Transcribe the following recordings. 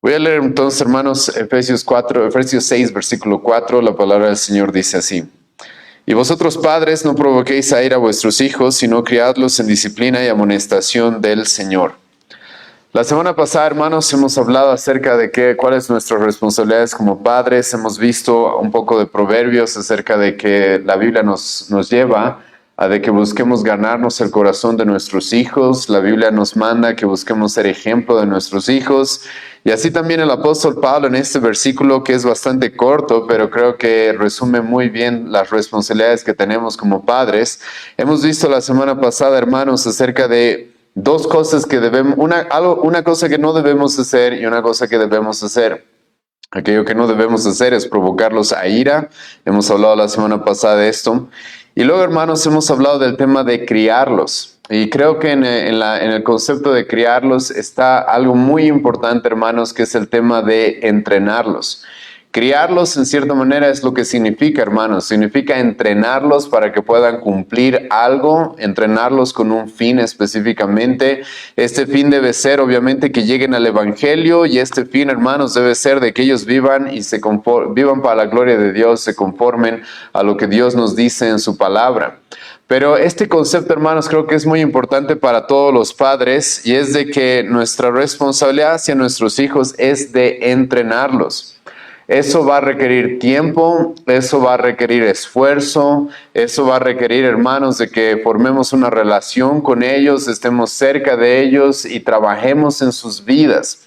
Voy a leer entonces, hermanos, Efesios 6, versículo 4. La palabra del Señor dice así: Y vosotros, padres, no provoquéis a ira a vuestros hijos, sino criadlos en disciplina y amonestación del Señor. La semana pasada, hermanos, hemos hablado acerca de cuáles son nuestras responsabilidades como padres. Hemos visto un poco de proverbios acerca de que la Biblia nos lleva a de que busquemos ganarnos el corazón de nuestros hijos. La Biblia nos manda que busquemos ser ejemplo de nuestros hijos. Y así también el apóstol Pablo en este versículo, que es bastante corto, pero creo que resume muy bien las responsabilidades que tenemos como padres. Hemos visto la semana pasada, hermanos, acerca de dos cosas que debemos, una cosa que no debemos hacer y una cosa que debemos hacer. Aquello que no debemos hacer es provocarlos a ira. Hemos hablado la semana pasada de esto. Y luego, hermanos, hemos hablado del tema de criarlos. Y creo que en el concepto de criarlos está algo muy importante, hermanos, que es el tema de entrenarlos. Criarlos, en cierta manera, es lo que significa, hermanos. Significa entrenarlos para que puedan cumplir algo, entrenarlos con un fin específicamente. Este fin debe ser, obviamente, que lleguen al Evangelio, y este fin, hermanos, debe ser de que ellos vivan y vivan para la gloria de Dios, se conformen a lo que Dios nos dice en su palabra. Pero este concepto, hermanos, creo que es muy importante para todos los padres, y es de que nuestra responsabilidad hacia nuestros hijos es de entrenarlos. Eso va a requerir tiempo, eso va a requerir esfuerzo, eso va a requerir, hermanos, de que formemos una relación con ellos, estemos cerca de ellos y trabajemos en sus vidas.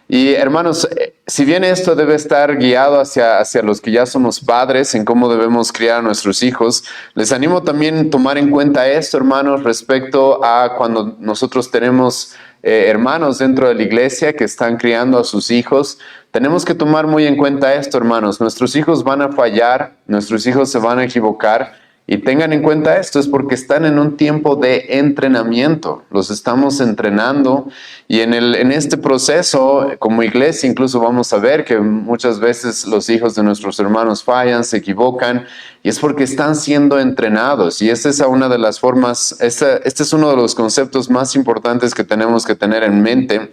Y hermanos, si bien esto debe estar guiado hacia los que ya somos padres, en cómo debemos criar a nuestros hijos, les animo también a tomar en cuenta esto, hermanos, respecto a cuando nosotros tenemos hermanos dentro de la iglesia que están criando a sus hijos. Tenemos que tomar muy en cuenta esto, hermanos. Nuestros hijos van a fallar, nuestros hijos se van a equivocar. Y tengan en cuenta esto, es porque están en un tiempo de entrenamiento, los estamos entrenando, y en este proceso, como iglesia, incluso vamos a ver que muchas veces los hijos de nuestros hermanos fallan, se equivocan, y es porque están siendo entrenados. Y esta es una de las formas, este es uno de los conceptos más importantes que tenemos que tener en mente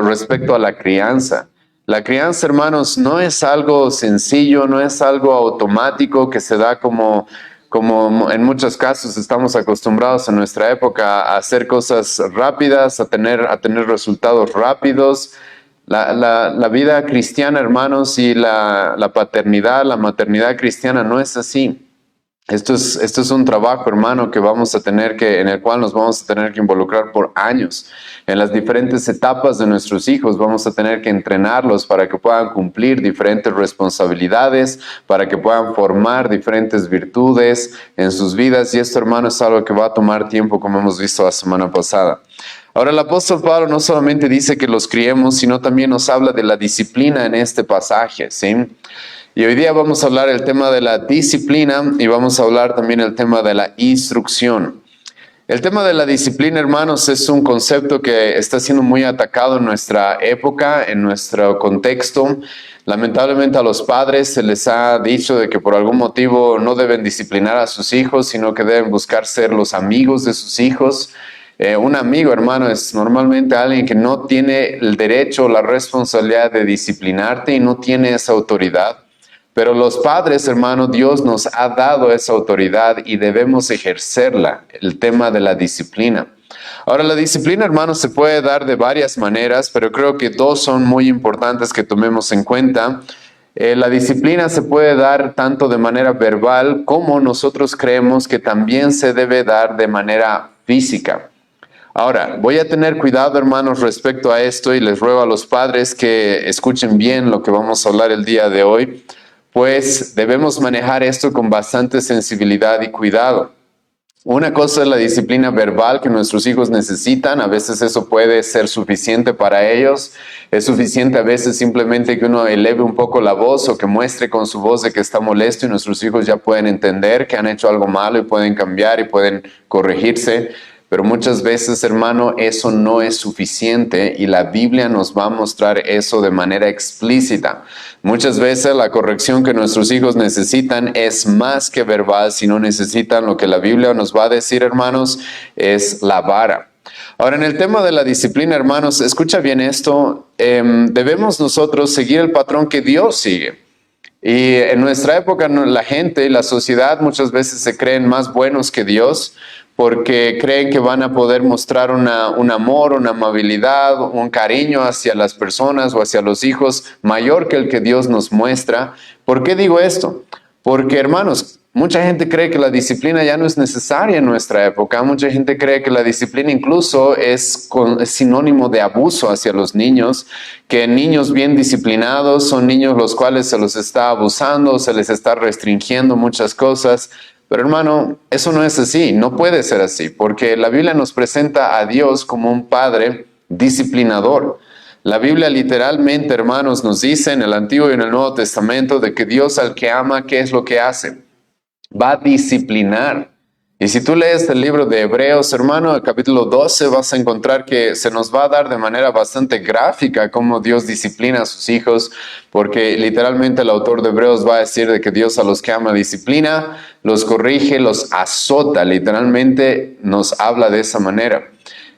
respecto a la crianza. La crianza, hermanos, no es algo sencillo, no es algo automático que se da como en muchos casos estamos acostumbrados en nuestra época a hacer cosas rápidas, a tener resultados rápidos. La vida cristiana, hermanos, y la paternidad, la maternidad cristiana no es así. Esto es un trabajo, hermano, en el cual nos vamos a tener que involucrar por años. En las diferentes etapas de nuestros hijos vamos a tener que entrenarlos para que puedan cumplir diferentes responsabilidades, para que puedan formar diferentes virtudes en sus vidas. Y esto, hermano, es algo que va a tomar tiempo, como hemos visto la semana pasada. Ahora, el apóstol Pablo no solamente dice que los criemos, sino también nos habla de la disciplina en este pasaje, ¿sí? Y hoy día vamos a hablar el tema de la disciplina y vamos a hablar también el tema de la instrucción. El tema de la disciplina, hermanos, es un concepto que está siendo muy atacado en nuestra época, en nuestro contexto. Lamentablemente a los padres se les ha dicho de que por algún motivo no deben disciplinar a sus hijos, sino que deben buscar ser los amigos de sus hijos. Un amigo, hermano, es normalmente alguien que no tiene el derecho o la responsabilidad de disciplinarte y no tiene esa autoridad. Pero los padres, hermano, Dios nos ha dado esa autoridad y debemos ejercerla, el tema de la disciplina. Ahora, la disciplina, hermano, se puede dar de varias maneras, pero creo que dos son muy importantes que tomemos en cuenta. La disciplina se puede dar tanto de manera verbal como nosotros creemos que también se debe dar de manera física. Ahora, voy a tener cuidado, hermanos, respecto a esto, y les ruego a los padres que escuchen bien lo que vamos a hablar el día de hoy, pues debemos manejar esto con bastante sensibilidad y cuidado. Una cosa es la disciplina verbal que nuestros hijos necesitan. A veces eso puede ser suficiente para ellos. Es suficiente a veces simplemente que uno eleve un poco la voz o que muestre con su voz de que está molesto, y nuestros hijos ya pueden entender que han hecho algo malo y pueden cambiar y pueden corregirse. Pero muchas veces, hermano, eso no es suficiente, y la Biblia nos va a mostrar eso de manera explícita. Muchas veces la corrección que nuestros hijos necesitan es más que verbal, sino necesitan lo que la Biblia nos va a decir, hermanos, es la vara. Ahora, en el tema de la disciplina, hermanos, escucha bien esto, debemos nosotros seguir el patrón que Dios sigue. Y en nuestra época la gente, la sociedad muchas veces se creen más buenos que Dios porque creen que van a poder mostrar un amor, una amabilidad, un cariño hacia las personas o hacia los hijos mayor que el que Dios nos muestra. ¿Por qué digo esto? Porque, hermanos, mucha gente cree que la disciplina ya no es necesaria en nuestra época. Mucha gente cree que la disciplina incluso es sinónimo de abuso hacia los niños, que niños bien disciplinados son niños los cuales se los está abusando, se les está restringiendo muchas cosas. Pero hermano, eso no es así, no puede ser así, porque la Biblia nos presenta a Dios como un padre disciplinador. La Biblia literalmente, hermanos, nos dice en el Antiguo y en el Nuevo Testamento de que Dios al que ama, ¿qué es lo que hace? Va a disciplinar. Y si tú lees el libro de Hebreos, hermano, el capítulo 12, vas a encontrar que se nos va a dar de manera bastante gráfica cómo Dios disciplina a sus hijos, porque literalmente el autor de Hebreos va a decir de que Dios a los que ama disciplina, los corrige, los azota, literalmente nos habla de esa manera.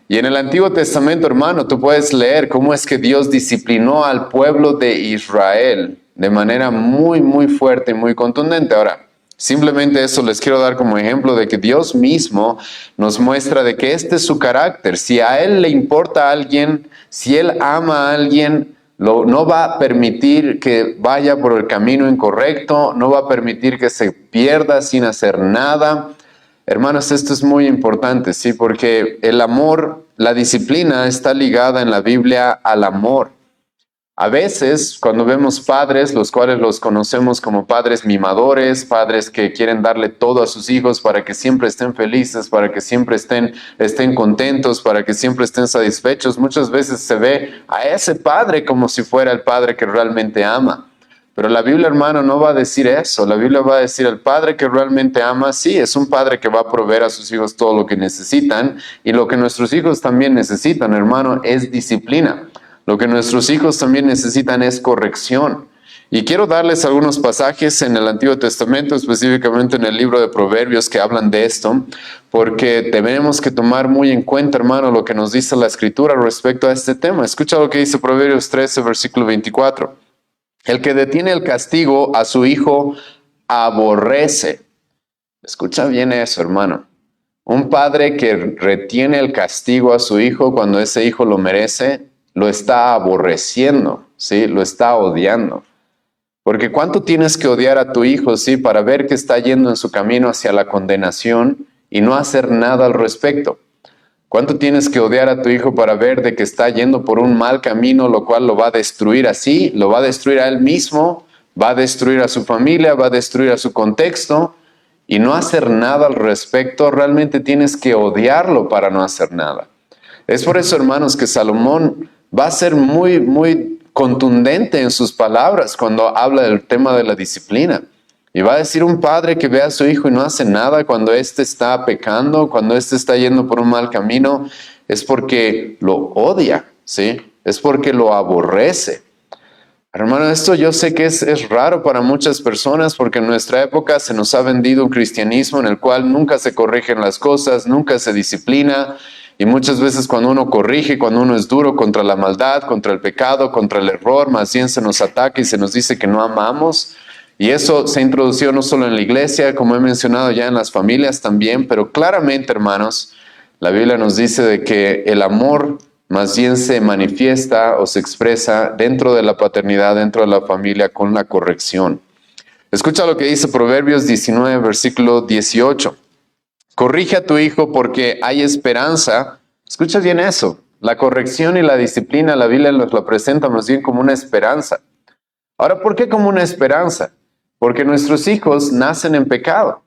Y en el Antiguo Testamento, hermano, tú puedes leer cómo es que Dios disciplinó al pueblo de Israel de manera muy, muy fuerte y muy contundente. Ahora, simplemente eso les quiero dar como ejemplo de que Dios mismo nos muestra de que este es su carácter. Si a Él le importa a alguien, si Él ama a alguien, no va a permitir que vaya por el camino incorrecto, no va a permitir que se pierda sin hacer nada. Hermanos, esto es muy importante, ¿sí? Porque el amor, la disciplina está ligada en la Biblia al amor. A veces, cuando vemos padres, los cuales los conocemos como padres mimadores, padres que quieren darle todo a sus hijos para que siempre estén felices, para que siempre estén contentos, para que siempre estén satisfechos, muchas veces se ve a ese padre como si fuera el padre que realmente ama. Pero la Biblia, hermano, no va a decir eso. La Biblia va a decir, el padre que realmente ama, sí, es un padre que va a proveer a sus hijos todo lo que necesitan. Y lo que nuestros hijos también necesitan, hermano, es disciplina. Lo que nuestros hijos también necesitan es corrección. Y quiero darles algunos pasajes en el Antiguo Testamento, específicamente en el libro de Proverbios, que hablan de esto, porque tenemos que tomar muy en cuenta, hermano, lo que nos dice la Escritura respecto a este tema. Escucha lo que dice Proverbios 13, versículo 24. El que detiene el castigo a su hijo aborrece. Escucha bien eso, hermano. Un padre que retiene el castigo a su hijo cuando ese hijo lo merece, lo está aborreciendo, ¿sí? Lo está odiando. Porque ¿cuánto tienes que odiar a tu hijo, sí? Para ver que está yendo en su camino hacia la condenación y no hacer nada al respecto. ¿Cuánto tienes que odiar a tu hijo para ver de que está yendo por un mal camino, lo cual lo va a destruir así, lo va a destruir a él mismo, va a destruir a su familia, va a destruir a su contexto y no hacer nada al respecto? Realmente tienes que odiarlo para no hacer nada. Es por eso, hermanos, que Salomón va a ser muy, muy contundente en sus palabras cuando habla del tema de la disciplina. Y va a decir un padre que ve a su hijo y no hace nada cuando éste está pecando, cuando éste está yendo por un mal camino, es porque lo odia, ¿sí? Es porque lo aborrece. Hermano, esto yo sé que es raro para muchas personas porque en nuestra época se nos ha vendido un cristianismo en el cual nunca se corrigen las cosas, nunca se disciplina. Y muchas veces cuando uno corrige, cuando uno es duro contra la maldad, contra el pecado, contra el error, más bien se nos ataca y se nos dice que no amamos. Y eso se introdució no solo en la iglesia, como he mencionado ya en las familias también, pero claramente, hermanos, la Biblia nos dice de que el amor más bien se manifiesta o se expresa dentro de la paternidad, dentro de la familia, con la corrección. Escucha lo que dice Proverbios 19, versículo 18. Corrige a tu hijo porque hay esperanza. Escucha bien eso. La corrección y la disciplina, la Biblia nos la presenta más bien como una esperanza. Ahora, ¿por qué como una esperanza? Porque nuestros hijos nacen en pecado.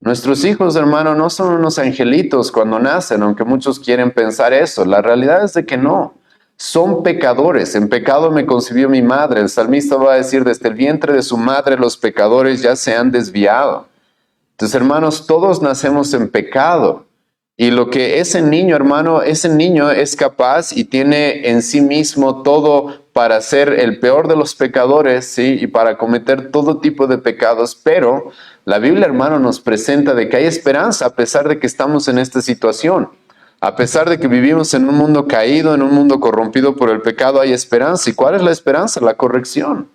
Nuestros hijos, hermano, no son unos angelitos cuando nacen, aunque muchos quieren pensar eso. La realidad es de que no. Son pecadores. En pecado me concibió mi madre. El salmista va a decir, desde el vientre de su madre los pecadores ya se han desviado. Entonces, hermanos, todos nacemos en pecado. Y lo que ese niño, hermano, ese niño es capaz y tiene en sí mismo todo para ser el peor de los pecadores, ¿sí? Y para cometer todo tipo de pecados. Pero la Biblia, hermano, nos presenta de que hay esperanza a pesar de que estamos en esta situación. A pesar de que vivimos en un mundo caído, en un mundo corrompido por el pecado, hay esperanza. ¿Y cuál es la esperanza? La corrección.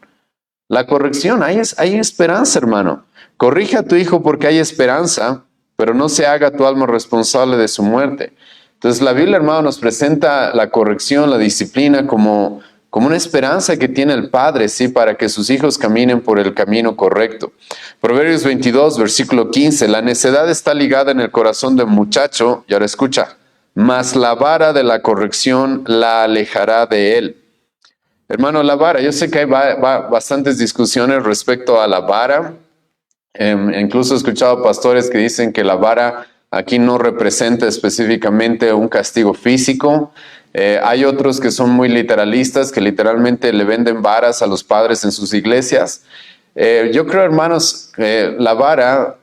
La corrección, hay esperanza, hermano. Corrige a tu hijo porque hay esperanza, pero no se haga tu alma responsable de su muerte. Entonces la Biblia, hermano, nos presenta la corrección, la disciplina como una esperanza que tiene el Padre, ¿sí? Para que sus hijos caminen por el camino correcto. Proverbios 22, versículo 15, la necedad está ligada en el corazón del muchacho, y ahora escucha, mas la vara de la corrección la alejará de él. Hermano, la vara, yo sé que hay bastantes discusiones respecto a la vara. Incluso he escuchado pastores que dicen que la vara aquí no representa específicamente un castigo físico. Hay otros que son muy literalistas, que literalmente le venden varas a los padres en sus iglesias. Yo creo, hermanos, la vara,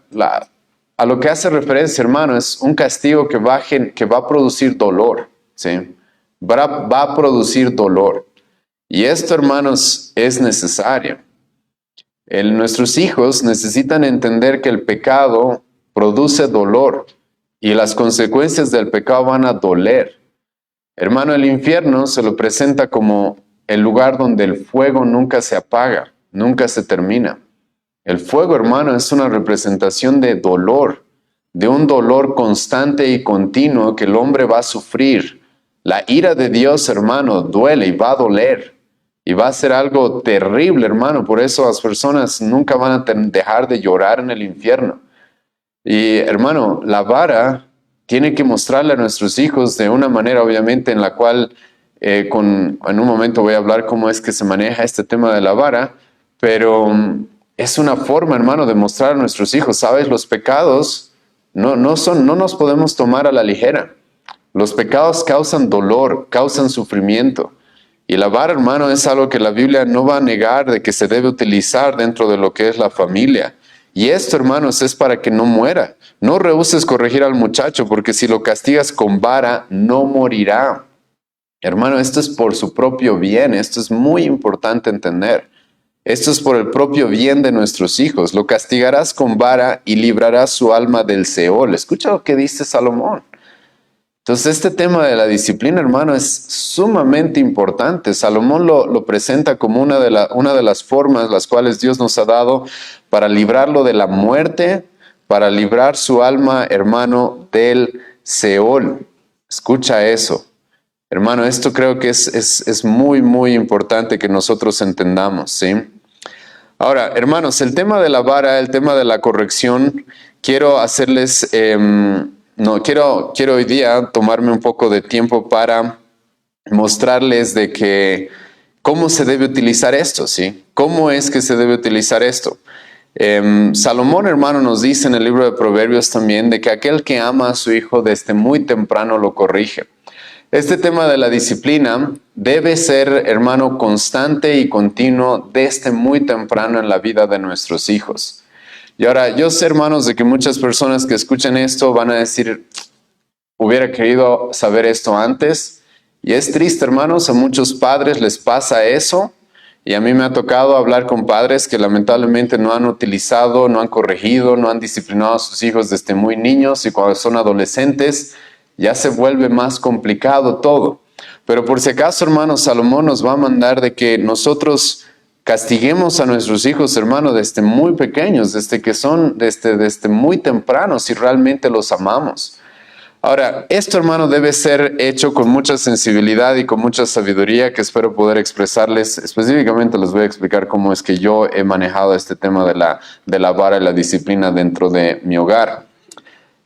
a lo que hace referencia, hermano, es un castigo que va a producir dolor, ¿sí? Va a producir dolor. Y esto, hermanos, es necesario. Nuestros hijos necesitan entender que el pecado produce dolor y las consecuencias del pecado van a doler. Hermano, el infierno se lo presenta como el lugar donde el fuego nunca se apaga, nunca se termina. El fuego, hermano, es una representación de dolor, de un dolor constante y continuo que el hombre va a sufrir. La ira de Dios, hermano, duele y va a doler. Y va a ser algo terrible, hermano. Por eso las personas nunca van a dejar de llorar en el infierno. Y, hermano, la vara tiene que mostrarle a nuestros hijos de una manera, obviamente, en la cual, en un momento voy a hablar cómo es que se maneja este tema de la vara, pero es una forma, hermano, de mostrar a nuestros hijos, ¿sabes? Los pecados no nos podemos tomar a la ligera. Los pecados causan dolor, causan sufrimiento. Y la vara, hermano, es algo que la Biblia no va a negar de que se debe utilizar dentro de lo que es la familia. Y esto, hermanos, es para que no muera. No rehuses corregir al muchacho, porque si lo castigas con vara, no morirá. Hermano, esto es por su propio bien. Esto es muy importante entender. Esto es por el propio bien de nuestros hijos. Lo castigarás con vara y librarás su alma del Seol. Escucha lo que dice Salomón. Entonces, este tema de la disciplina, hermano, es sumamente importante. Salomón lo presenta como una de las formas las cuales Dios nos ha dado para librarlo de la muerte, para librar su alma, hermano, del Seol. Escucha eso. Hermano, esto creo que es muy, muy importante que nosotros entendamos, ¿sí? Ahora, hermanos, el tema de la vara, el tema de la corrección, quiero hacerles... quiero hoy día tomarme un poco de tiempo para mostrarles de que cómo se debe utilizar esto, ¿sí? ¿Cómo es que se debe utilizar esto? Salomón, hermano, nos dice en el libro de Proverbios también de que aquel que ama a su hijo desde muy temprano lo corrige. Este tema de la disciplina debe ser, hermano, constante y continuo desde muy temprano en la vida de nuestros hijos. Y ahora, yo sé, hermanos, de que muchas personas que escuchan esto van a decir, hubiera querido saber esto antes. Y es triste, hermanos, a muchos padres les pasa eso. Y a mí me ha tocado hablar con padres que lamentablemente no han utilizado, no han corregido, no han disciplinado a sus hijos desde muy niños y cuando son adolescentes ya se vuelve más complicado todo. Pero por si acaso, hermanos, Salomón nos va a mandar de que nosotros castiguemos a nuestros hijos, hermanos, desde muy pequeños, desde muy tempranos, si realmente los amamos. Ahora, esto, hermano, debe ser hecho con mucha sensibilidad y con mucha sabiduría que espero poder expresarles. Específicamente les voy a explicar cómo es que yo he manejado este tema de la vara y la disciplina dentro de mi hogar.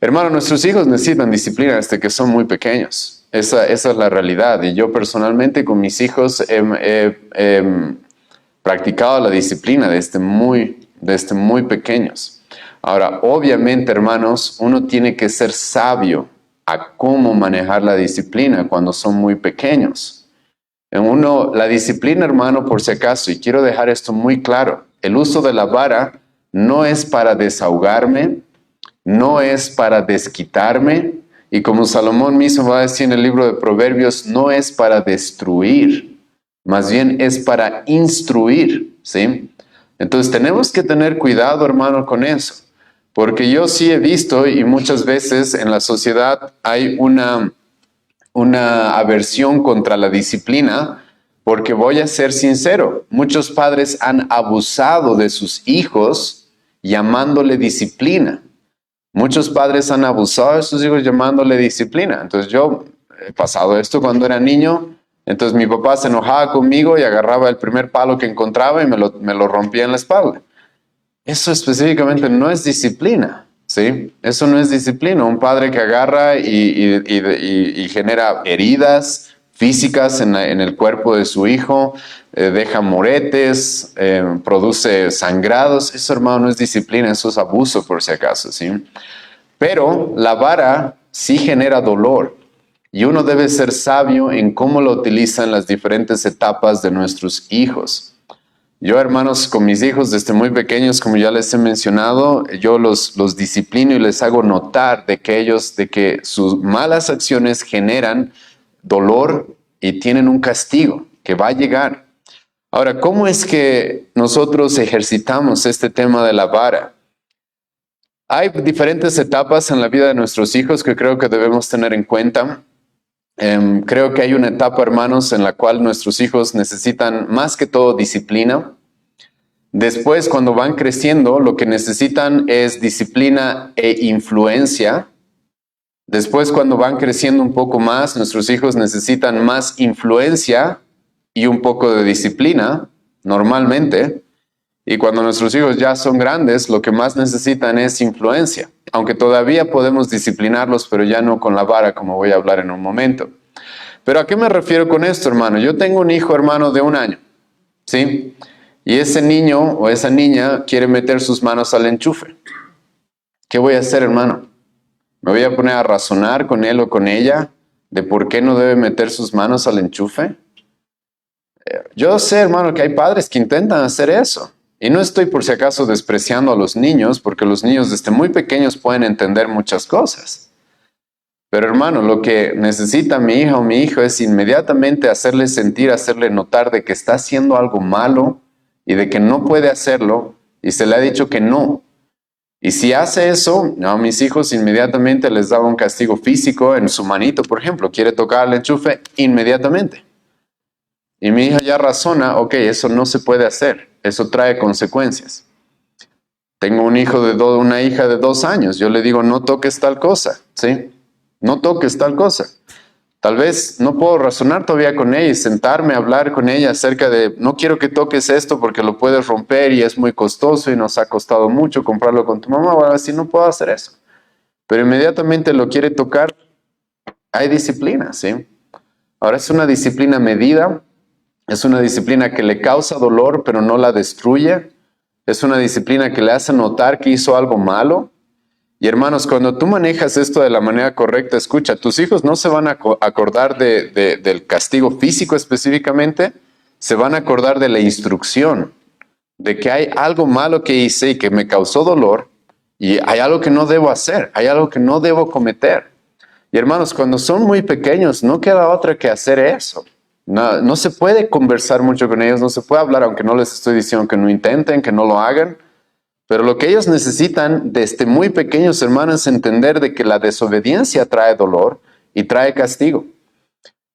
Hermano, nuestros hijos necesitan disciplina desde que son muy pequeños. Esa es la realidad. Y yo personalmente con mis hijos he practicado la disciplina desde muy pequeños. Ahora, obviamente, hermanos, uno tiene que ser sabio a cómo manejar la disciplina cuando son muy pequeños. La disciplina, hermano, por si acaso, y quiero dejar esto muy claro, el uso de la vara no es para desahogarme, no es para desquitarme, y como Salomón mismo va a decir en el libro de Proverbios, no es para destruir, más bien es para instruir, ¿sí? Entonces tenemos que tener cuidado, hermano, con eso. Porque yo sí he visto y muchas veces en la sociedad hay una una aversión contra la disciplina, porque voy a ser sincero, muchos padres han abusado de sus hijos llamándole disciplina. Muchos padres han abusado de sus hijos llamándole disciplina. Entonces yo he pasado esto cuando era niño. Entonces mi papá se enojaba conmigo y agarraba el primer palo que encontraba y me lo rompía en la espalda. Eso específicamente no es disciplina, ¿sí? Eso no es disciplina. Un padre que agarra y genera heridas físicas en el cuerpo de su hijo, deja moretes, produce sangrados. Eso, hermano, no es disciplina, eso es abuso por si acaso, ¿sí? Pero la vara sí genera dolor y uno debe ser sabio en cómo lo utiliza en las diferentes etapas de nuestros hijos. Yo, hermanos, con mis hijos desde muy pequeños, como ya les he mencionado, yo los disciplino y les hago notar de que sus malas acciones generan dolor y tienen un castigo que va a llegar. Ahora, ¿cómo es que nosotros ejercitamos este tema de la vara? Hay diferentes etapas en la vida de nuestros hijos que creo que debemos tener en cuenta. Creo que hay una etapa, hermanos, en la cual nuestros hijos necesitan más que todo disciplina. Después, cuando van creciendo, lo que necesitan es disciplina e influencia. Después, cuando van creciendo un poco más, nuestros hijos necesitan más influencia y un poco de disciplina, normalmente. Y cuando nuestros hijos ya son grandes, lo que más necesitan es influencia. Aunque todavía podemos disciplinarlos, pero ya no con la vara, como voy a hablar en un momento. Pero ¿a qué me refiero con esto, hermano? Yo tengo un hijo, hermano, de 1 año, ¿sí? Y ese niño o esa niña quiere meter sus manos al enchufe. ¿Qué voy a hacer, hermano? ¿Me voy a poner a razonar con él o con ella de por qué no debe meter sus manos al enchufe? Yo sé, hermano, que hay padres que intentan hacer eso. Y no estoy por si acaso despreciando a los niños, porque los niños desde muy pequeños pueden entender muchas cosas. Pero hermano, lo que necesita mi hija o mi hijo es inmediatamente hacerle sentir, hacerle notar de que está haciendo algo malo y de que no puede hacerlo, y se le ha dicho que no. Y si hace eso, a mis hijos inmediatamente les daba un castigo físico en su manito, por ejemplo, quiere tocar el enchufe inmediatamente. Y mi hija ya razona, ok, eso no se puede hacer, eso trae consecuencias. Tengo una hija de 2 años, yo le digo, no toques tal cosa, ¿sí? No toques tal cosa. Tal vez no puedo razonar todavía con ella y sentarme a hablar con ella acerca de, no quiero que toques esto porque lo puedes romper y es muy costoso y nos ha costado mucho comprarlo con tu mamá, o algo así, no puedo hacer eso. Pero inmediatamente lo quiere tocar, hay disciplina, ¿sí? Ahora es una disciplina medida, es una disciplina que le causa dolor pero no la destruye, es una disciplina que le hace notar que hizo algo malo. Y hermanos, cuando tú manejas esto de la manera correcta, escucha, tus hijos no se van a acordar del castigo físico específicamente, se van a acordar de la instrucción, de que hay algo malo que hice y que me causó dolor, y hay algo que no debo hacer, hay algo que no debo cometer. Y hermanos, cuando son muy pequeños, no queda otra que hacer eso. No se puede conversar mucho con ellos, no se puede hablar, aunque no les estoy diciendo que no intenten, que no lo hagan. Pero lo que ellos necesitan desde muy pequeños, hermanos, es entender de que la desobediencia trae dolor y trae castigo.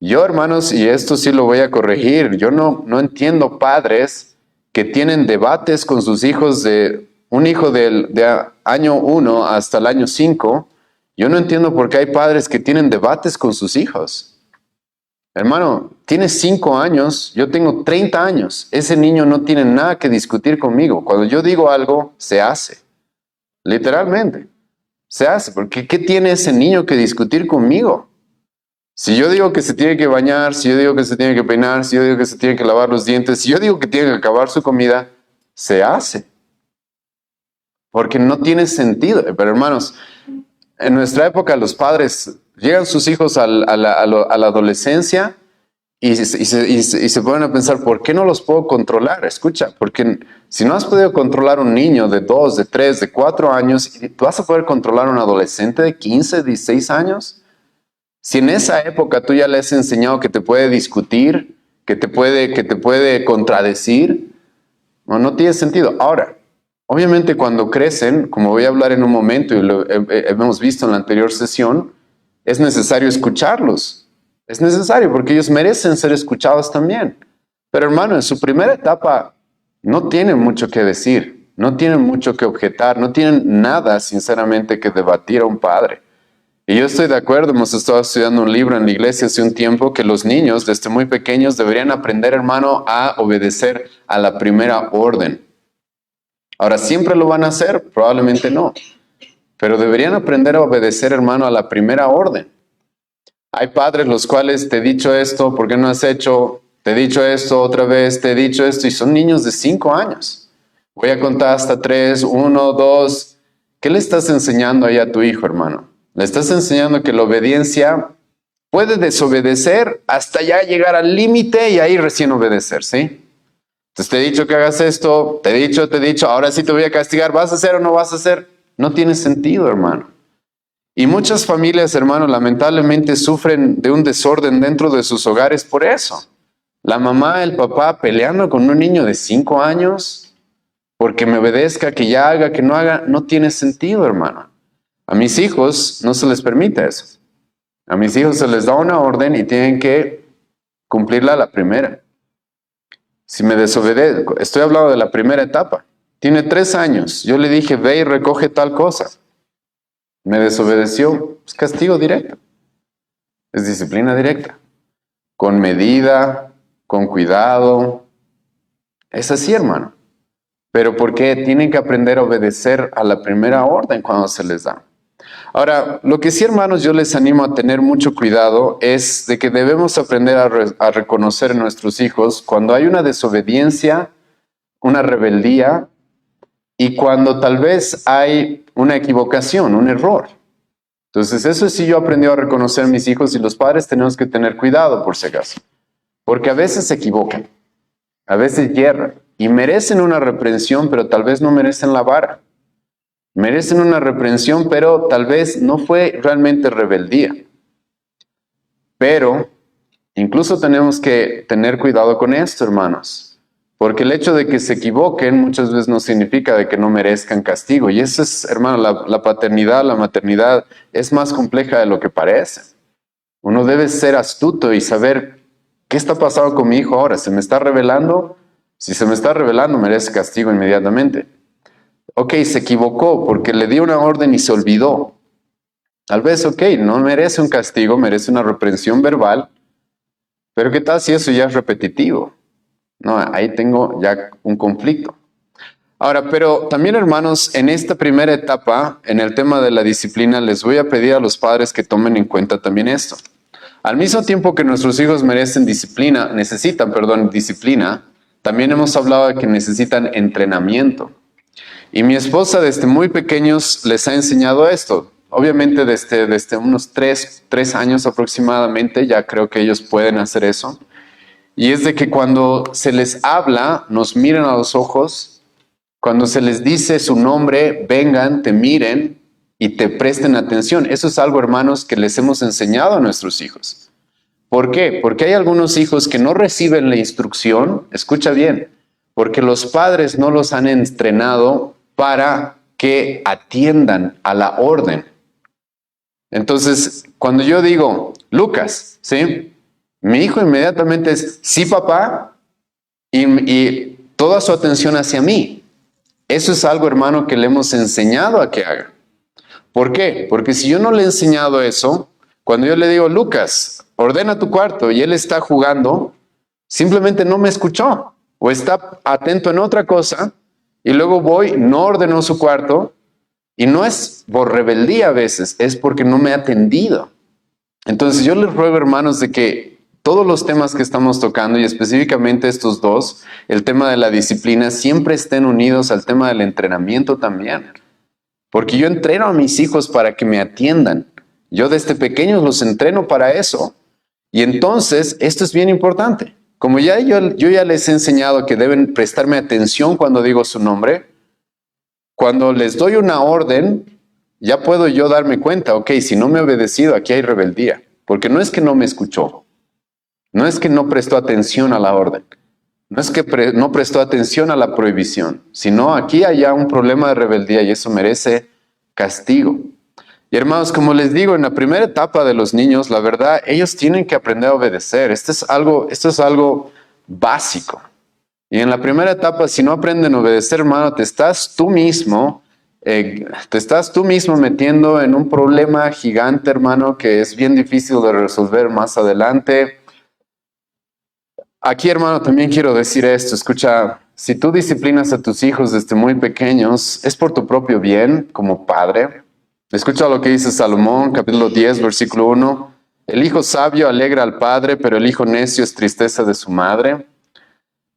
Yo, hermanos, y esto sí lo voy a corregir, yo no entiendo padres que tienen debates con sus hijos de un hijo de año 1 hasta el año 5. Yo no entiendo por qué hay padres que tienen debates con sus hijos. Hermano, tienes 5 años, yo tengo 30 años. Ese niño no tiene nada que discutir conmigo. Cuando yo digo algo, se hace. Literalmente. Se hace. Porque ¿qué tiene ese niño que discutir conmigo? Si yo digo que se tiene que bañar, si yo digo que se tiene que peinar, si yo digo que se tiene que lavar los dientes, si yo digo que tiene que acabar su comida, se hace. Porque no tiene sentido. Pero hermanos, en nuestra época los padres llegan sus hijos a la adolescencia y se ponen a pensar, ¿por qué no los puedo controlar? Escucha, porque si no has podido controlar un niño de 2, de 3, de 4 años, ¿tú vas a poder controlar a un adolescente de 15, 16 años? Si en esa época tú ya le has enseñado que te puede discutir, que te puede contradecir, no tiene sentido. Ahora, obviamente cuando crecen, como voy a hablar en un momento y lo hemos visto en la anterior sesión, es necesario escucharlos. Es necesario porque ellos merecen ser escuchados también. Pero hermano, en su primera etapa no tienen mucho que decir, no tienen mucho que objetar, no tienen nada, sinceramente, que debatir a un padre. Y yo estoy de acuerdo, hemos estado estudiando un libro en la iglesia hace un tiempo que los niños desde muy pequeños deberían aprender, hermano, a obedecer a la primera orden. Ahora, ¿siempre lo van a hacer? Probablemente no. Pero deberían aprender a obedecer, hermano, a la primera orden. Hay padres los cuales te he dicho esto, ¿por qué no has hecho? Te he dicho esto otra vez, te he dicho esto, y son niños de 5 años. Voy a contar hasta 3, 1, 2. ¿Qué le estás enseñando ahí a tu hijo, hermano? Le estás enseñando que la obediencia puede desobedecer hasta ya llegar al límite y ahí recién obedecer, ¿sí? Entonces te he dicho que hagas esto, te he dicho, ahora sí te voy a castigar, ¿vas a hacer o no vas a hacer? No tiene sentido, hermano. Y muchas familias, hermano, lamentablemente sufren de un desorden dentro de sus hogares por eso. La mamá, el papá peleando con un niño de 5 años porque me obedezca, que ya haga, que no haga, no tiene sentido, hermano. A mis hijos no se les permite eso. A mis hijos se les da una orden y tienen que cumplirla a la primera. Si me desobedezco, estoy hablando de la primera etapa. Tiene 3 años. Yo le dije, ve y recoge tal cosa. Me desobedeció. Es castigo directo. Es disciplina directa. Con medida, con cuidado. Es así, hermano. Pero ¿por qué? Tienen que aprender a obedecer a la primera orden cuando se les da. Ahora, lo que sí, hermanos, yo les animo a tener mucho cuidado es de que debemos aprender a reconocer en nuestros hijos cuando hay una desobediencia, una rebeldía y cuando tal vez hay una equivocación, un error. Entonces, eso sí yo aprendí a reconocer a mis hijos y los padres tenemos que tener cuidado por si acaso. Porque a veces se equivocan, a veces yerran y merecen una reprensión, pero tal vez no merecen la vara. Merecen una reprensión, pero tal vez no fue realmente rebeldía. Pero incluso tenemos que tener cuidado con esto, hermanos. Porque el hecho de que se equivoquen muchas veces no significa de que no merezcan castigo. Y eso es, hermano, la paternidad, la maternidad es más compleja de lo que parece. Uno debe ser astuto y saber qué está pasando con mi hijo ahora. ¿Se me está revelando? Si se me está revelando, merece castigo inmediatamente. Ok, se equivocó porque le dio una orden y se olvidó. Tal vez, ok, no merece un castigo, merece una reprensión verbal, pero ¿qué tal si eso ya es repetitivo? No, ahí tengo ya un conflicto. Ahora, pero también, hermanos, en esta primera etapa, en el tema de la disciplina, les voy a pedir a los padres que tomen en cuenta también esto. Al mismo tiempo que nuestros hijos necesitan disciplina, también hemos hablado de que necesitan entrenamiento. Y mi esposa desde muy pequeños les ha enseñado esto. Obviamente desde unos 3 años aproximadamente ya creo que ellos pueden hacer eso. Y es de que cuando se les habla, nos miren a los ojos. Cuando se les dice su nombre, vengan, te miren y te presten atención. Eso es algo, hermanos, que les hemos enseñado a nuestros hijos. ¿Por qué? Porque hay algunos hijos que no reciben la instrucción. Escucha bien. Porque los padres no los han entrenado para que atiendan a la orden. Entonces, cuando yo digo, Lucas, ¿sí? Mi hijo inmediatamente es, sí, papá, y toda su atención hacia mí. Eso es algo, hermano, que le hemos enseñado a que haga. ¿Por qué? Porque si yo no le he enseñado eso, cuando yo le digo, Lucas, ordena tu cuarto, y él está jugando, simplemente no me escuchó, o está atento en otra cosa, y luego voy, no ordenó su cuarto, y no es por rebeldía a veces, es porque no me ha atendido. Entonces yo les ruego, hermanos, de que todos los temas que estamos tocando, y específicamente estos dos, el tema de la disciplina, siempre estén unidos al tema del entrenamiento también. Porque yo entreno a mis hijos para que me atiendan. Yo desde pequeños los entreno para eso. Y entonces, esto es bien importante. Como yo ya les he enseñado que deben prestarme atención cuando digo su nombre, cuando les doy una orden, ya puedo yo darme cuenta, ok, si no me he obedecido, aquí hay rebeldía. Porque no es que no me escuchó, no es que no prestó atención a la orden, no es que no prestó atención a la prohibición, sino aquí hay ya un problema de rebeldía y eso merece castigo. Y hermanos, como les digo, en la primera etapa de los niños, la verdad, ellos tienen que aprender a obedecer. Esto es algo básico. Y en la primera etapa, si no aprenden a obedecer, hermano, te estás tú mismo metiendo en un problema gigante, hermano, que es bien difícil de resolver más adelante. Aquí, hermano, también quiero decir esto. Escucha, si tú disciplinas a tus hijos desde muy pequeños, es por tu propio bien como padre. Escucha lo que dice Salomón, capítulo 10, versículo 1. El hijo sabio alegra al padre, pero el hijo necio es tristeza de su madre.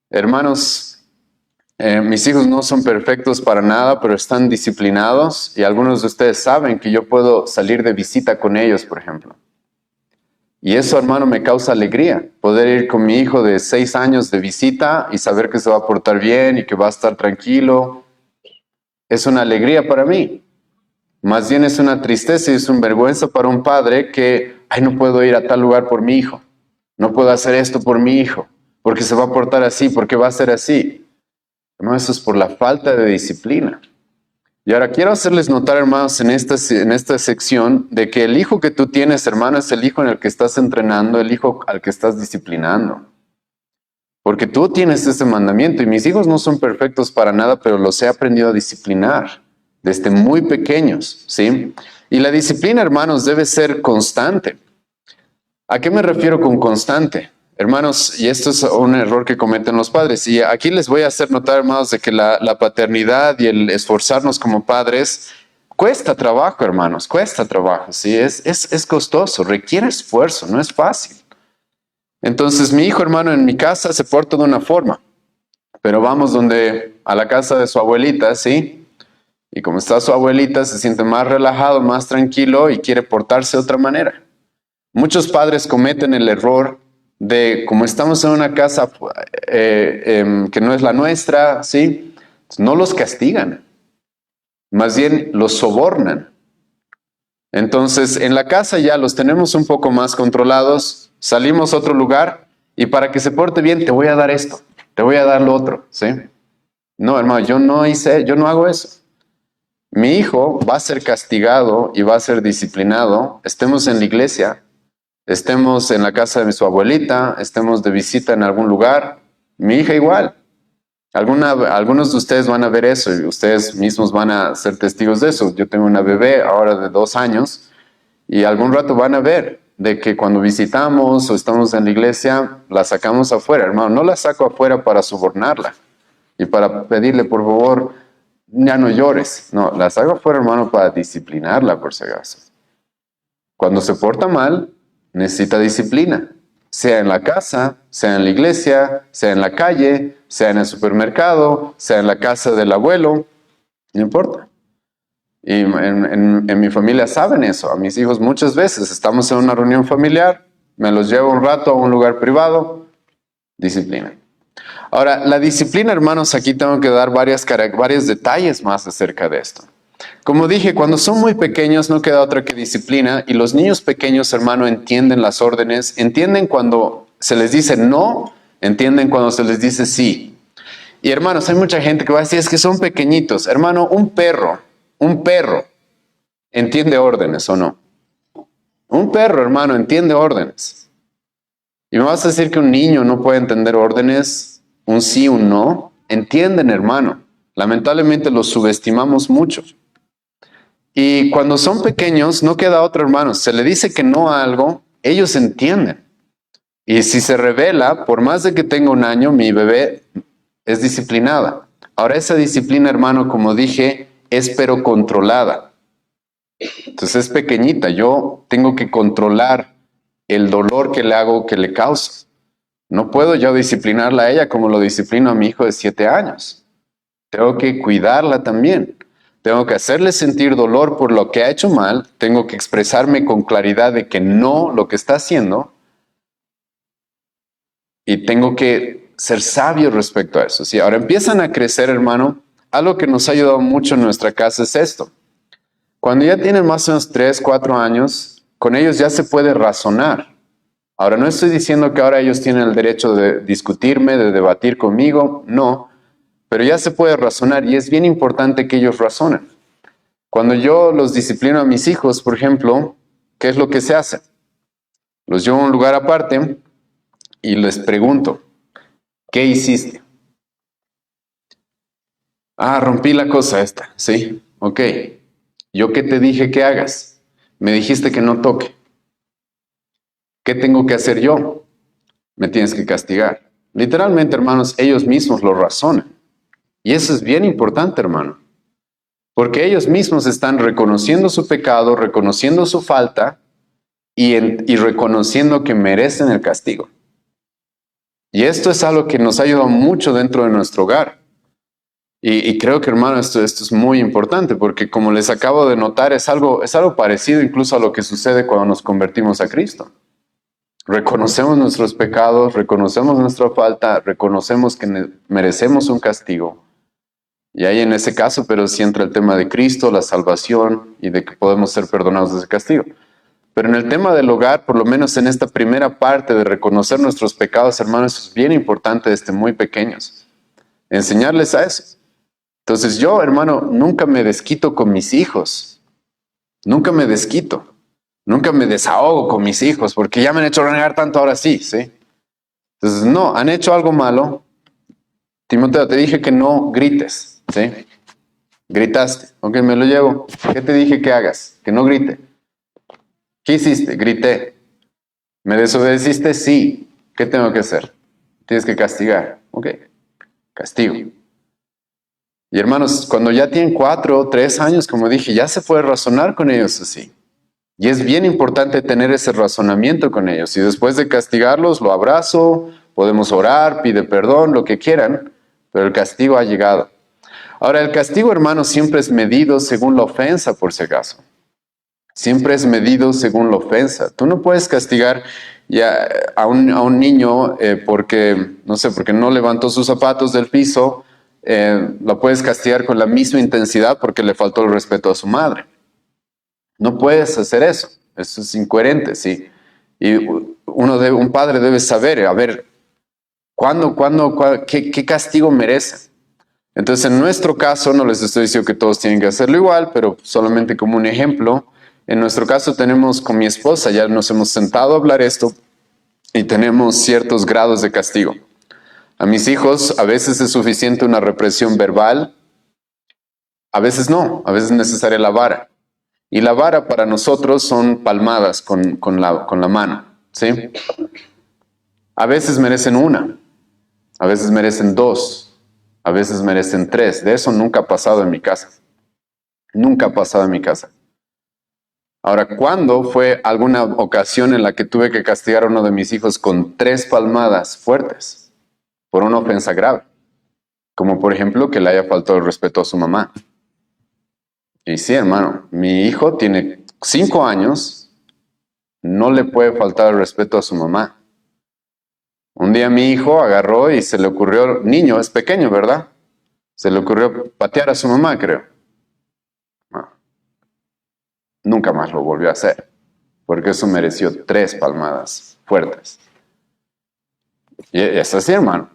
Hermanos, mis hijos no son perfectos para nada, pero están disciplinados. Y algunos de ustedes saben que yo puedo salir de visita con ellos, por ejemplo. Y eso, hermano, me causa alegría. Poder ir con mi hijo de 6 años de visita y saber que se va a portar bien y que va a estar tranquilo. Es una alegría para mí. Más bien es una tristeza y es una vergüenza para un padre que, no puedo ir a tal lugar por mi hijo. No puedo hacer esto por mi hijo, porque se va a portar así, porque va a ser así. Hermano, eso es por la falta de disciplina. Y ahora quiero hacerles notar, hermanos, en esta sección, de que el hijo que tú tienes, hermano, es el hijo en el que estás entrenando, el hijo al que estás disciplinando. Porque tú tienes ese mandamiento, y mis hijos no son perfectos para nada, pero los he aprendido a disciplinar desde muy pequeños, ¿sí? Y la disciplina, hermanos, debe ser constante. ¿A qué me refiero con constante? Hermanos, y esto es un error que cometen los padres, y aquí les voy a hacer notar, hermanos, de que la paternidad y el esforzarnos como padres cuesta trabajo, hermanos, cuesta trabajo, ¿sí? Es costoso, requiere esfuerzo, no es fácil. Entonces, mi hijo, hermano, en mi casa se porta de una forma, pero vamos a la casa de su abuelita, ¿sí? Y como está su abuelita, se siente más relajado, más tranquilo y quiere portarse de otra manera. Muchos padres cometen el error de, como estamos en una casa que no es la nuestra, ¿sí? No los castigan, más bien los sobornan. Entonces, en la casa ya los tenemos un poco más controlados, salimos a otro lugar y para que se porte bien te voy a dar esto, te voy a dar lo otro, ¿sí? No, hermano, yo no hago eso. Mi hijo va a ser castigado y va a ser disciplinado, estemos en la iglesia, estemos en la casa de su abuelita, estemos de visita en algún lugar. Mi hija igual. Algunos de ustedes van a ver eso y ustedes mismos van a ser testigos de eso. Yo tengo una bebé ahora de 2 años y algún rato van a ver de que cuando visitamos o estamos en la iglesia, la sacamos afuera. Hermano, no la saco afuera para sobornarla y para pedirle, por favor, ya no llores. No, la saco afuera, hermano, para disciplinarla, por si acaso. Cuando se porta mal, necesita disciplina, sea en la casa, sea en la iglesia, sea en la calle, sea en el supermercado, sea en la casa del abuelo, no importa. Y en mi familia saben eso. A mis hijos muchas veces estamos en una reunión familiar, me los llevo un rato a un lugar privado, disciplina. Ahora, la disciplina, hermanos, aquí tengo que dar varios detalles más acerca de esto. Como dije, cuando son muy pequeños no queda otra que disciplina y los niños pequeños, hermano, entienden las órdenes, entienden cuando se les dice no, entienden cuando se les dice sí. Y hermanos, hay mucha gente que va a decir, es que son pequeñitos. Hermano, un perro entiende órdenes, ¿o no? Un perro, hermano, entiende órdenes. Y me vas a decir que un niño no puede entender órdenes, un sí, un no. Entienden, hermano. Lamentablemente los subestimamos mucho. Y cuando son pequeños, no queda otro, hermano. Se le dice que no a algo, ellos entienden. Y si se revela, por más de que tenga 1 año, mi bebé es disciplinada. Ahora esa disciplina, hermano, como dije, es pero controlada. Entonces es pequeñita. Yo tengo que controlar el dolor que le hago, que le causo. No puedo yo disciplinarla a ella como lo disciplino a mi hijo de 7 años. Tengo que cuidarla también. Tengo que hacerle sentir dolor por lo que ha hecho mal. Tengo que expresarme con claridad de que no lo que está haciendo. Y tengo que ser sabio respecto a eso. ¿Sí? Ahora empiezan a crecer, hermano. Algo que nos ha ayudado mucho en nuestra casa es esto. Cuando ya tienen más o menos 3, 4 años, con ellos ya se puede razonar. Ahora, no estoy diciendo que ahora ellos tienen el derecho de discutirme, de debatir conmigo. No. Pero ya se puede razonar y es bien importante que ellos razonen. Cuando yo los disciplino a mis hijos, por ejemplo, ¿qué es lo que se hace? Los llevo a un lugar aparte y les pregunto, ¿qué hiciste? Ah, rompí la cosa esta, ¿sí? Ok. ¿Yo qué te dije que hagas? Me dijiste que no toque. ¿Qué tengo que hacer yo? Me tienes que castigar. Literalmente, hermanos, ellos mismos lo razonan. Y eso es bien importante, hermano. Porque ellos mismos están reconociendo su pecado, reconociendo su falta y reconociendo que merecen el castigo. Y esto es algo que nos ayuda mucho dentro de nuestro hogar. Y creo que, hermano, esto es muy importante porque, como les acabo de notar, es algo parecido incluso a lo que sucede cuando nos convertimos a Cristo. Reconocemos nuestros pecados, reconocemos nuestra falta, reconocemos que merecemos un castigo. Y ahí en ese caso, pero sí entra el tema de Cristo, la salvación y de que podemos ser perdonados de ese castigo. Pero en el tema del hogar, por lo menos en esta primera parte de reconocer nuestros pecados, hermanos, eso es bien importante desde muy pequeños. Enseñarles a eso. Entonces yo, hermano, nunca me desquito con mis hijos. Nunca me desquito. Nunca me desahogo con mis hijos porque ya me han hecho renegar tanto, ahora sí, ¿sí? Entonces, no, han hecho algo malo. Timoteo, te dije que no grites, ¿sí? Gritaste, ok, me lo llevo. ¿Qué te dije que hagas? Que no grite. ¿Qué hiciste? Grité. ¿Me desobedeciste? Sí. ¿Qué tengo que hacer? Tienes que castigar. Ok, castigo. Y hermanos, cuando ya tienen 4 o 3 años, como dije, ya se puede razonar con ellos así. Y es bien importante tener ese razonamiento con ellos. Y después de castigarlos, lo abrazo, podemos orar, pide perdón, lo que quieran, pero el castigo ha llegado. Ahora, el castigo, hermano, siempre es medido según la ofensa, por si acaso. Siempre es medido según la ofensa. Tú no puedes castigar ya a un niño porque, no sé, porque no levantó sus zapatos del piso, lo puedes castigar con la misma intensidad porque le faltó el respeto a su madre. No puedes hacer eso. Eso es incoherente, ¿sí? Y un padre debe saber, a ver, qué castigo merece. Entonces, en nuestro caso, no les estoy diciendo que todos tienen que hacerlo igual, pero solamente como un ejemplo, en nuestro caso tenemos con mi esposa, ya nos hemos sentado a hablar esto y tenemos ciertos grados de castigo. A mis hijos a veces es suficiente una represión verbal, a veces no, a veces es necesaria la vara. Y la vara para nosotros son palmadas con la mano, ¿sí? A veces merecen una, a veces merecen 2, a veces merecen 3. De eso nunca ha pasado en mi casa. Nunca ha pasado en mi casa. Ahora, ¿cuándo fue alguna ocasión en la que tuve que castigar a uno de mis hijos con 3 palmadas fuertes por una ofensa grave? Como por ejemplo que le haya faltado el respeto a su mamá. Y sí, hermano, mi hijo tiene 5 años, no le puede faltar el respeto a su mamá. Un día mi hijo agarró y se le ocurrió, niño, es pequeño, ¿verdad? Se le ocurrió patear a su mamá, creo. No. Nunca más lo volvió a hacer, porque eso mereció 3 palmadas fuertes. Y es así, hermano.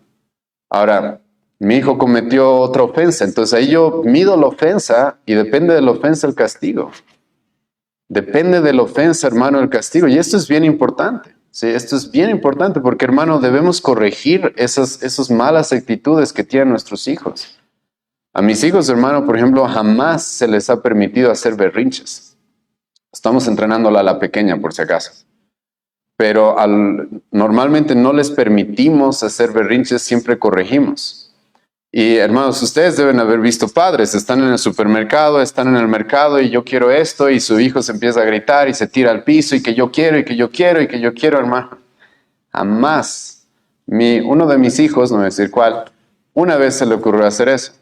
Ahora, mi hijo cometió otra ofensa, entonces ahí yo mido la ofensa y depende de la ofensa el castigo. Depende de la ofensa, hermano, el castigo. Y esto es bien importante. Sí, esto es bien importante porque, hermano, debemos corregir esas malas actitudes que tienen nuestros hijos. A mis hijos, hermano, por ejemplo, jamás se les ha permitido hacer berrinches. Estamos entrenándola a la pequeña, por si acaso. Pero normalmente no les permitimos hacer berrinches, siempre corregimos. Y hermanos, ustedes deben haber visto padres, están en el supermercado, están en el mercado y yo quiero esto y su hijo se empieza a gritar y se tira al piso y que yo quiero y que yo quiero y que yo quiero, hermano. Jamás. Uno de mis hijos, no voy a decir cuál, una vez se le ocurrió hacer eso.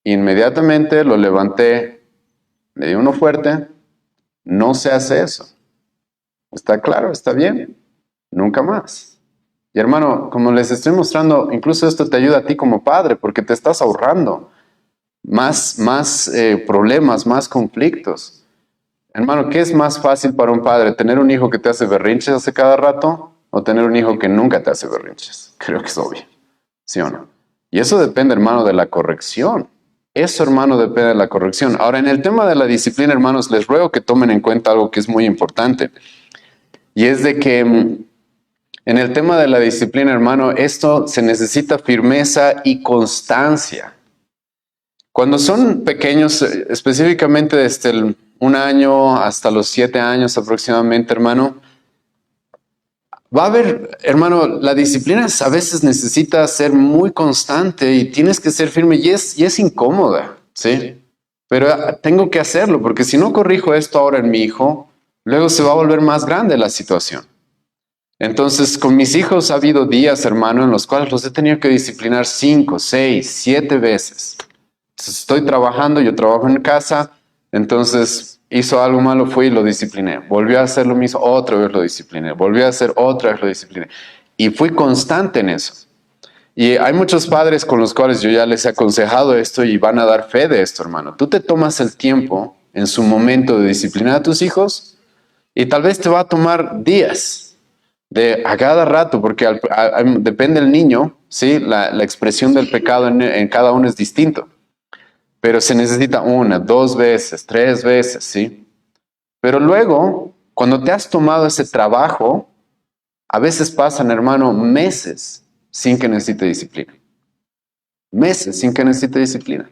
Inmediatamente lo levanté, le di uno fuerte, no se hace eso. ¿Está claro? ¿Está bien? Nunca más. Y hermano, como les estoy mostrando, incluso esto te ayuda a ti como padre, porque te estás ahorrando más problemas, más conflictos. Hermano, ¿qué es más fácil para un padre? ¿Tener un hijo que te hace berrinches hace cada rato o tener un hijo que nunca te hace berrinches? Creo que es obvio, ¿sí o no? Y eso depende, hermano, de la corrección. Eso, hermano, depende de la corrección. Ahora, en el tema de la disciplina, hermanos, les ruego que tomen en cuenta algo que es muy importante. Y es de que en el tema de la disciplina, hermano, esto se necesita firmeza y constancia. Cuando son pequeños, específicamente desde el 1 año hasta los 7 años aproximadamente, hermano, va a haber, hermano, la disciplina a veces necesita ser muy constante y tienes que ser firme y es incómoda, ¿sí? Pero tengo que hacerlo porque si no corrijo esto ahora en mi hijo, luego se va a volver más grande la situación. Entonces, con mis hijos ha habido días, hermano, en los cuales los he tenido que disciplinar 5, 6, 7 veces. Entonces, estoy trabajando, yo trabajo en casa, entonces hizo algo malo, fui y lo discipliné. Volvió a hacer lo mismo, otra vez lo discipliné. Volvió a hacer otra vez lo discipliné. Y fui constante en eso. Y hay muchos padres con los cuales yo ya les he aconsejado esto y van a dar fe de esto, hermano. Tú te tomas el tiempo en su momento de disciplinar a tus hijos y tal vez te va a tomar días a cada rato, porque depende del niño, ¿sí? La expresión del pecado en cada uno es distinto. Pero se necesita 1, 2 veces, 3 veces, ¿sí? Pero luego, cuando te has tomado ese trabajo, a veces pasan, hermano, meses sin que necesite disciplina. Meses sin que necesite disciplina.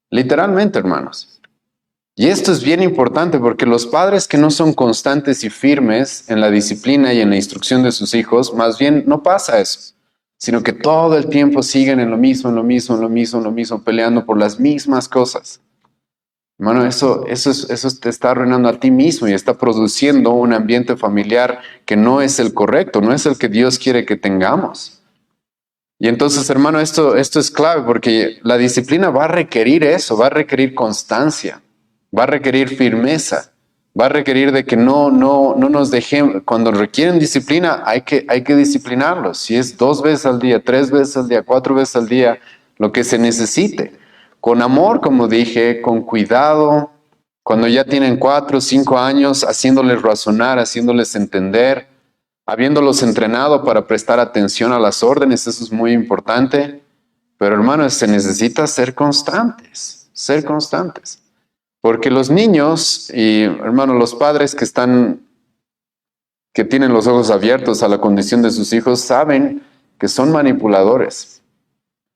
Literalmente, hermanos. Y esto es bien importante porque los padres que no son constantes y firmes en la disciplina y en la instrucción de sus hijos, más bien no pasa eso, sino que todo el tiempo siguen en lo mismo, en lo mismo, en lo mismo, en lo mismo, peleando por las mismas cosas. Hermano, eso te está arruinando a ti mismo y está produciendo un ambiente familiar que no es el correcto, no es el que Dios quiere que tengamos. Y entonces, hermano, esto es clave porque la disciplina va a requerir eso, va a requerir constancia, va a requerir firmeza, va a requerir de que no nos dejemos. Cuando requieren disciplina, hay que disciplinarlos. Si es 2 veces al día, 3 veces al día, 4 veces al día, lo que se necesite. Con amor, como dije, con cuidado, cuando ya tienen 4 o 5 años, haciéndoles razonar, haciéndoles entender, habiéndolos entrenado para prestar atención a las órdenes, eso es muy importante. Pero hermano, se necesita ser constantes, ser constantes. Porque los niños y, hermano, los padres que tienen los ojos abiertos a la condición de sus hijos, saben que son manipuladores.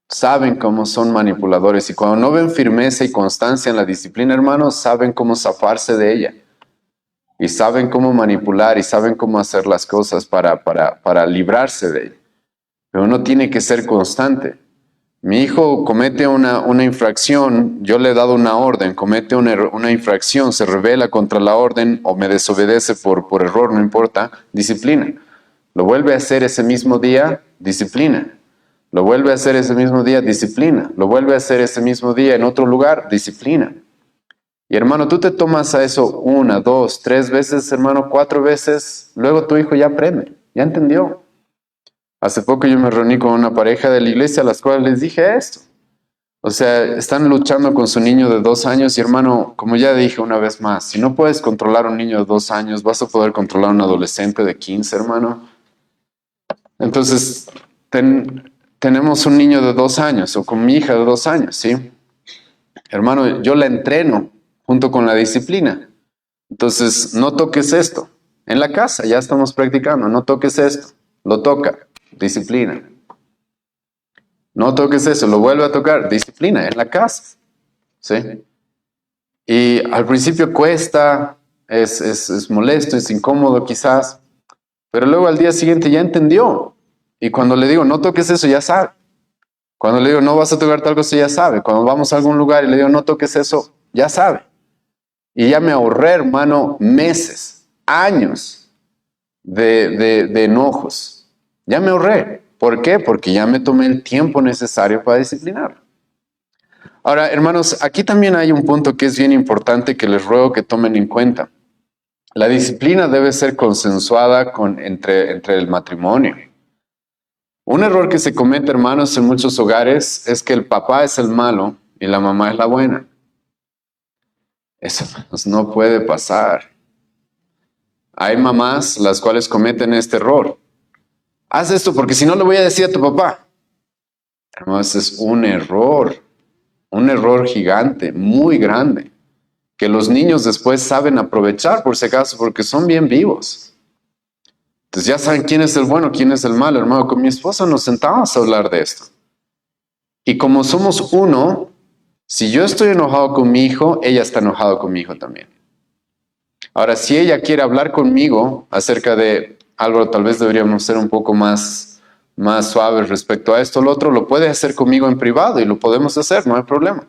Saben cómo son manipuladores. Y cuando no ven firmeza y constancia en la disciplina, hermano, saben cómo zafarse de ella. Y saben cómo manipular y saben cómo hacer las cosas para librarse de ella. Pero uno tiene que ser constante. Mi hijo comete una infracción, yo le he dado una orden, comete una infracción, se rebela contra la orden o me desobedece por error, no importa, disciplina. Lo vuelve a hacer ese mismo día, disciplina. Lo vuelve a hacer ese mismo día, disciplina. Lo vuelve a hacer ese mismo día en otro lugar, disciplina. Y hermano, tú te tomas a eso 1, 2, 3 veces, hermano, 4 veces, luego tu hijo ya aprende, ya entendió. Hace poco yo me reuní con una pareja de la iglesia a las cuales les dije esto. O sea, están luchando con su niño de 2 años y hermano, como ya dije una vez más, si no puedes controlar a un niño de 2 años, vas a poder controlar a un adolescente de 15, hermano. Entonces, tenemos un niño de 2 años o con mi hija de 2 años, ¿sí? Hermano, yo la entreno junto con la disciplina. Entonces, no toques esto. En la casa ya estamos practicando, no toques esto. Lo toca, disciplina. No toques eso, lo vuelve a tocar, disciplina, en la casa. ¿Sí? Y al principio cuesta, es molesto, es incómodo quizás, pero luego al día siguiente ya entendió. Y cuando le digo, no toques eso, ya sabe. Cuando le digo, no vas a tocar tal cosa, ya sabe. Cuando vamos a algún lugar y le digo, no toques eso, ya sabe. Y ya me ahorré, hermano, meses, años de enojos. Ya me ahorré. ¿Por qué? Porque ya me tomé el tiempo necesario para disciplinarlo. Ahora, hermanos, aquí también hay un punto que es bien importante que les ruego que tomen en cuenta. La disciplina debe ser consensuada entre el matrimonio. Un error que se comete, hermanos, en muchos hogares es que el papá es el malo y la mamá es la buena. Eso, hermanos, no puede pasar. Hay mamás las cuales cometen este error. Haz esto porque si no le voy a decir a tu papá. Hermanos, es un error. un error gigante, muy grande, que los niños después saben aprovechar por si acaso, porque son bien vivos. Entonces ya saben quién es el bueno, quién es el malo, hermano. Con mi esposa nos sentamos a hablar de esto. Y como somos uno, si yo estoy enojado con mi hijo, ella está enojada con mi hijo también. Ahora, si ella quiere hablar conmigo acerca de algo, tal vez deberíamos ser un poco más suaves respecto a esto, lo otro, lo puede hacer conmigo en privado y lo podemos hacer, no hay problema.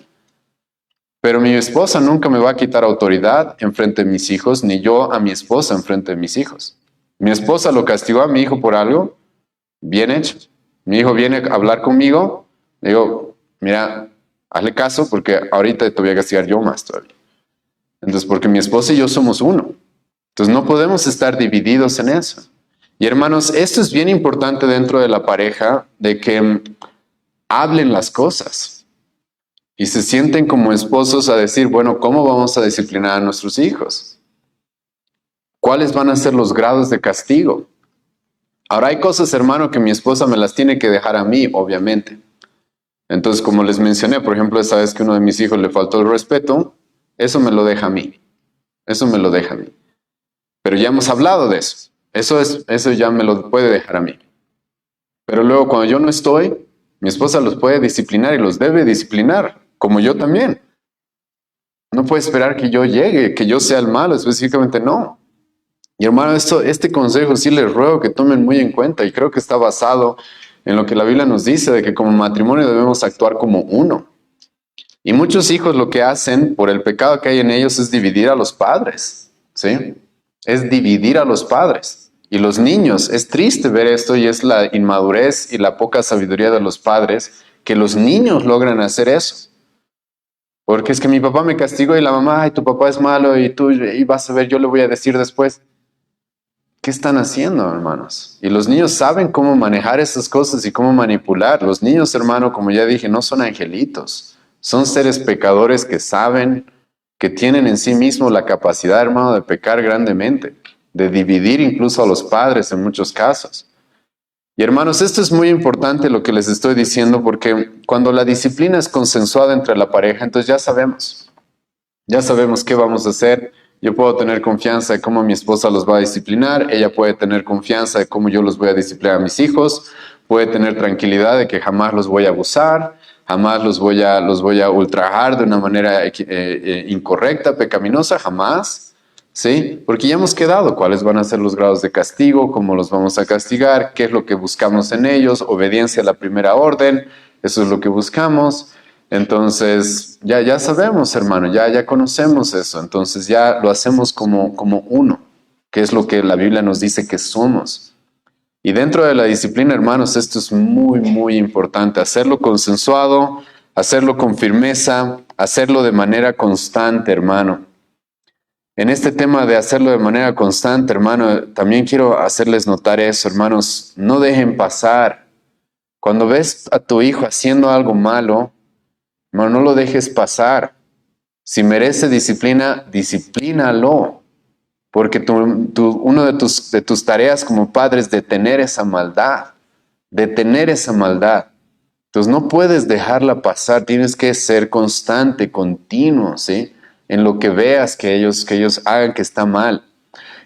Pero mi esposa nunca me va a quitar autoridad en frente de mis hijos, ni yo a mi esposa en frente de mis hijos. Mi esposa lo castigó a mi hijo por algo, bien hecho. Mi hijo viene a hablar conmigo, le digo, mira, hazle caso porque ahorita te voy a castigar yo más todavía. Entonces, porque mi esposa y yo somos uno. Entonces, no podemos estar divididos en eso. Y hermanos, esto es bien importante dentro de la pareja, de que hablen las cosas y se sienten como esposos a decir, bueno, ¿cómo vamos a disciplinar a nuestros hijos? ¿Cuáles van a ser los grados de castigo? Ahora, hay cosas, hermano, que mi esposa me las tiene que dejar a mí, obviamente. Entonces, como les mencioné, por ejemplo, esa vez que uno de mis hijos le faltó el respeto, eso me lo deja a mí. Eso me lo deja a mí. Pero ya hemos hablado de eso. Eso ya me lo puede dejar a mí. Pero luego cuando yo no estoy, mi esposa los puede disciplinar y los debe disciplinar, como yo también. No puede esperar que yo llegue, que yo sea el malo, específicamente no. Y hermano, este consejo sí les ruego que tomen muy en cuenta y creo que está basado en lo que la Biblia nos dice de que como matrimonio debemos actuar como uno. Y muchos hijos lo que hacen por el pecado que hay en ellos es dividir a los padres, ¿sí? Es dividir a los padres. Y los niños, es triste ver esto y es la inmadurez y la poca sabiduría de los padres que los niños logran hacer eso. Porque es que mi papá me castigó y la mamá, ay, tu papá es malo y tú, y vas a ver, yo le voy a decir después. ¿Qué están haciendo, hermanos? Y los niños saben cómo manejar esas cosas y cómo manipular. Los niños, hermano, como ya dije, no son angelitos. Son seres pecadores que saben, que tienen en sí mismos la capacidad, hermano, de pecar grandemente, de dividir incluso a los padres en muchos casos. Y hermanos, esto es muy importante lo que les estoy diciendo porque cuando la disciplina es consensuada entre la pareja, entonces ya sabemos qué vamos a hacer. Yo puedo tener confianza de cómo mi esposa los va a disciplinar, ella puede tener confianza de cómo yo los voy a disciplinar a mis hijos, puede tener tranquilidad de que jamás los voy a abusar, jamás los voy a ultrajar de una manera incorrecta, pecaminosa, jamás, ¿sí? Porque ya hemos quedado cuáles van a ser los grados de castigo, cómo los vamos a castigar, qué es lo que buscamos en ellos, obediencia a la primera orden, eso es lo que buscamos. Entonces, ya sabemos, hermano, ya conocemos eso. Entonces ya lo hacemos como uno, que es lo que la Biblia nos dice que somos. Y dentro de la disciplina, hermanos, esto es muy, muy importante. Hacerlo consensuado, hacerlo con firmeza, hacerlo de manera constante, hermano. En este tema de hacerlo de manera constante, hermano, también quiero hacerles notar eso, hermanos. No dejen pasar. Cuando ves a tu hijo haciendo algo malo, hermano, no lo dejes pasar. Si merece disciplina, disciplínalo. Porque una de tus tareas como padre es detener esa maldad. Detener esa maldad. Entonces no puedes dejarla pasar. Tienes que ser constante, continuo, ¿sí? En lo que veas que ellos hagan que está mal.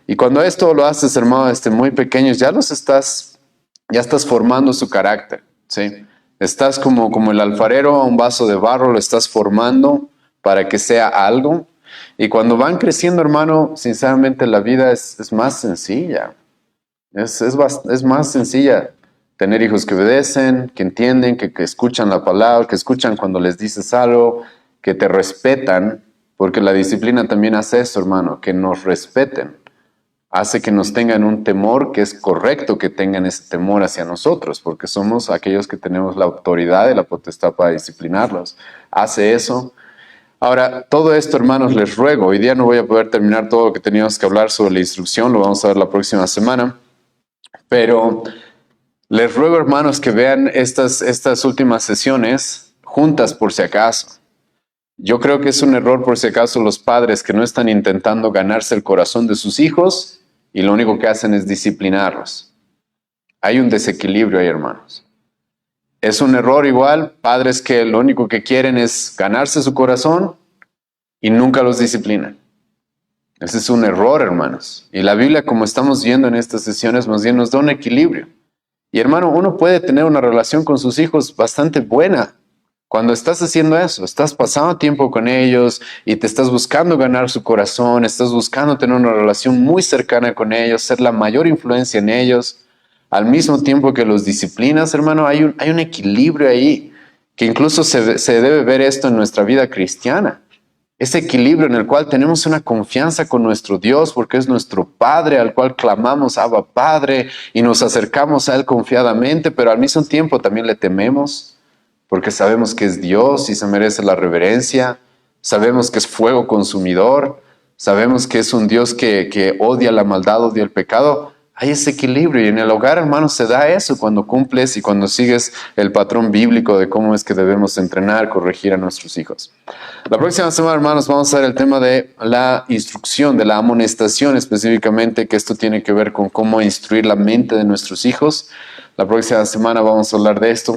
Y cuando esto lo haces, hermano, desde muy pequeños, ya estás formando su carácter, ¿sí? Estás como el alfarero a un vaso de barro, lo estás formando para que sea algo. Y cuando van creciendo, hermano, sinceramente la vida es más sencilla. Es más sencilla tener hijos que obedecen, que entienden, que escuchan la palabra, que escuchan cuando les dices algo, que te respetan, porque la disciplina también hace eso, hermano, que nos respeten. Hace que nos tengan un temor, que es correcto que tengan ese temor hacia nosotros, porque somos aquellos que tenemos la autoridad y la potestad para disciplinarlos. Hace eso. Ahora, todo esto, hermanos, les ruego, hoy día no voy a poder terminar todo lo que teníamos que hablar sobre la instrucción, lo vamos a ver la próxima semana, pero les ruego, hermanos, que vean estas últimas sesiones juntas por si acaso. Yo creo que es un error por si acaso los padres que no están intentando ganarse el corazón de sus hijos y lo único que hacen es disciplinarlos. Hay un desequilibrio ahí, hermanos. Es un error igual, padres que lo único que quieren es ganarse su corazón y nunca los disciplinan. Ese es un error, hermanos. Y la Biblia, como estamos viendo en estas sesiones, más bien nos da un equilibrio. Y hermano, uno puede tener una relación con sus hijos bastante buena. Cuando estás haciendo eso, estás pasando tiempo con ellos y te estás buscando ganar su corazón, estás buscando tener una relación muy cercana con ellos, ser la mayor influencia en ellos, al mismo tiempo que los disciplinas, hermano, hay un equilibrio ahí, que incluso se debe ver esto en nuestra vida cristiana. Ese equilibrio en el cual tenemos una confianza con nuestro Dios porque es nuestro Padre al cual clamamos Abba Padre y nos acercamos a Él confiadamente, pero al mismo tiempo también le tememos porque sabemos que es Dios y se merece la reverencia, sabemos que es fuego consumidor, sabemos que es un Dios que odia la maldad, odia el pecado. Hay ese equilibrio y en el hogar, hermanos, se da eso cuando cumples y cuando sigues el patrón bíblico de cómo es que debemos entrenar, corregir a nuestros hijos. La próxima semana, hermanos, vamos a ver el tema de la instrucción, de la amonestación específicamente, que esto tiene que ver con cómo instruir la mente de nuestros hijos. La próxima semana vamos a hablar de esto.